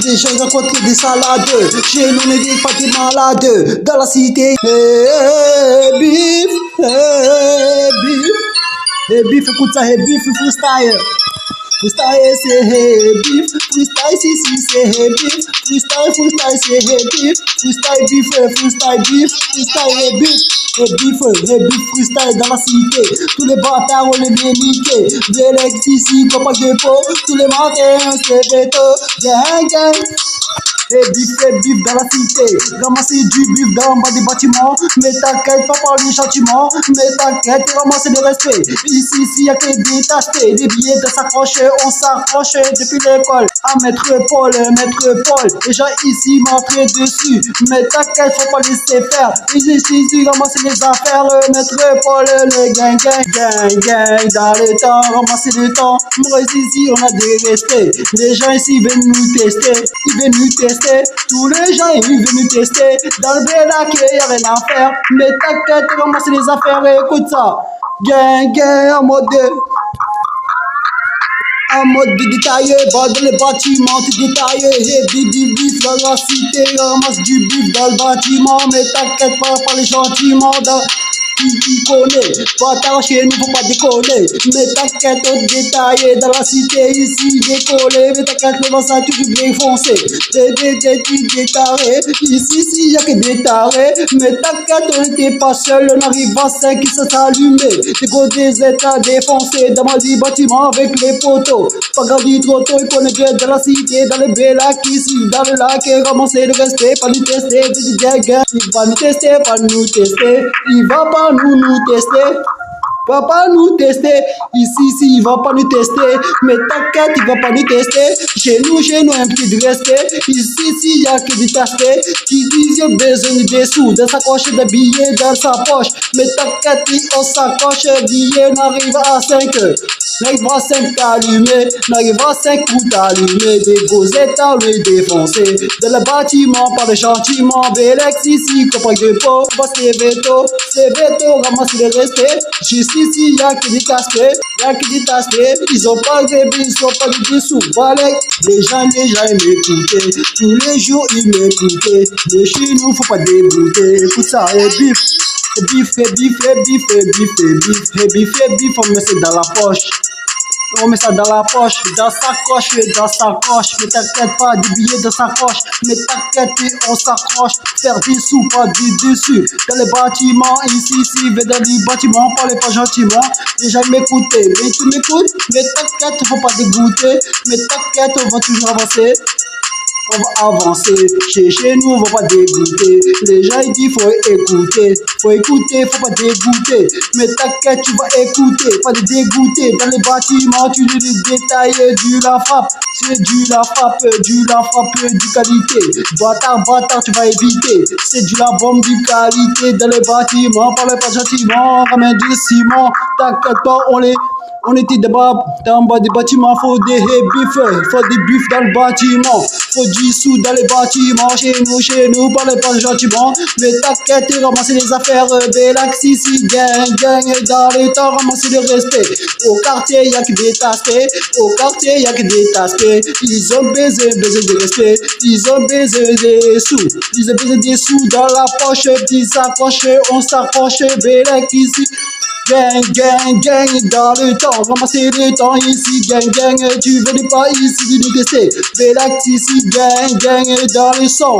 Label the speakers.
Speaker 1: Les gens rencontrent des salades, chez nous on est pas des malades, dans la cité. Hey beef, hey beef, hey beef, écoute ça, hey beef, freestyle. Freestyle c'est hey beef, freestyle si c'est hey beef, freestyle c'est hey beef, freestyle beef, freestyle hey beef. Hey beef, freestyle dans la cité. Tous les bâtards, on les vient niquer. Vélex ici, copain de peau. Tous les matins, c'est veto. Gang. Hey beef dans la cité. Ramasser du beef dans bas des bâtiments. Mais t'inquiète pas par les châtiments. Mais t'inquiète, ramasser le respect. Ici, y'a que des tachetés. Des billets de s'accrocher, on s'accroche depuis l'école. À Maître Paul. Les gens ici m'entrent dessus. Mais t'inquiète, faut pas laisser faire. Ici, ramasser les affaires, le Maître Paul, le gang, dans le temps, ramasser le temps. Moi ici, on a des respects. Les gens ici viennent nous tester, tous les gens ils viennent nous tester. Dans le Bélac, il y a rien à faire. Mais t'inquiète, ramasser les affaires, écoute ça. Gang, en mode détaillé, bas dans le bâtiment, tout détaillé. Hey, beef dans la cité, ramasse du beef dans le bâtiment. Mais t'inquiète pas, parler gentiment. Qui connaît, pas chez nous, faut pas décoller. Mais t'inquiète, on détaillé dans la cité, ici décollé. Mais t'inquiète, le vent ça toujours bien foncé. Des tarés, ici y'a que des tarés. Mais t'inquiète, on n'était pas seul, on arrive à 5 qui se s'allumer. Des gros des états défoncés dans ma vie bâtiment avec les poteaux. Pas garder trop tôt, il connaît bien dans la cité, dans le Bélac, ici, dans le lac, et ramasser le respect, pas nous tester, il va nous tester, pas nous tester, il va pas nous tester. Va pas nous tester, ici, il va pas nous tester, mais t'inquiète, il va pas nous tester. Chez nous, un petit de respect. Ici, y'a que des aspects qui disent y'a besoin des sous, de s'accrocher des billets dans sa poche. Mais t'inquiète, on s'accroche, billets n'arrive à 5. N'arrive à 5 t'allumer, n'arrive à 5 pour t'allumer. Des beaux états, les défoncer. Dans le bâtiment, par le châtiment, Vélex ici, copain de peau. C'est veto, ramasser le respect. Ici, y'a que des aspects, ils ont pas de billes, ils ont pas de dessous. Voilà, les gens ils m'écoutaient, tous les jours ils m'écoutaient. Mais chez nous, faut pas dégoûter. Écoute ça, et beef, on met ça dans la poche. On met ça dans la poche, dans sa coche, mais t'inquiète pas, des billets dans sa coche, mais t'inquiète, on s'accroche, faire des sous, pas du dessus, dans les bâtiments, ici, dans les bâtiments, parlez pas gentiment, les gens m'écoutaient, mais tu m'écoutes, mais t'inquiète, faut pas dégoûter, mais t'inquiète, on va toujours avancer. On va avancer, chez nous on va pas dégoûter. Les gens ils disent faut écouter, faut pas dégoûter. Mais t'inquiète tu vas écouter, pas de dégoûter. Dans les bâtiments tu nous détailles du la frappe. C'est du la frappe du qualité. Bâtard tu vas éviter. C'est du la bombe du qualité. Dans les bâtiments, parle pas gentiment, ramène du ciment. T'inquiète pas on était d'abord dans bas des bâtiments, faut des beef dans le bâtiment, faut du sous dans les bâtiments, chez nous, parlez pas gentiment, mais t'inquiète, ramasser les affaires, Vélex ici, gang, dans les temps, ramasser le respect, au quartier y'a que des taspés, ils ont besoin de respect, ils ont besoin des sous dans la poche, ils s'accrochent, on s'accroche, Vélex ici. Gang, dans le temps, ramasser le temps ici, gang, tu venais pas ici nous tester, Vélex ici, gang, dans le sang.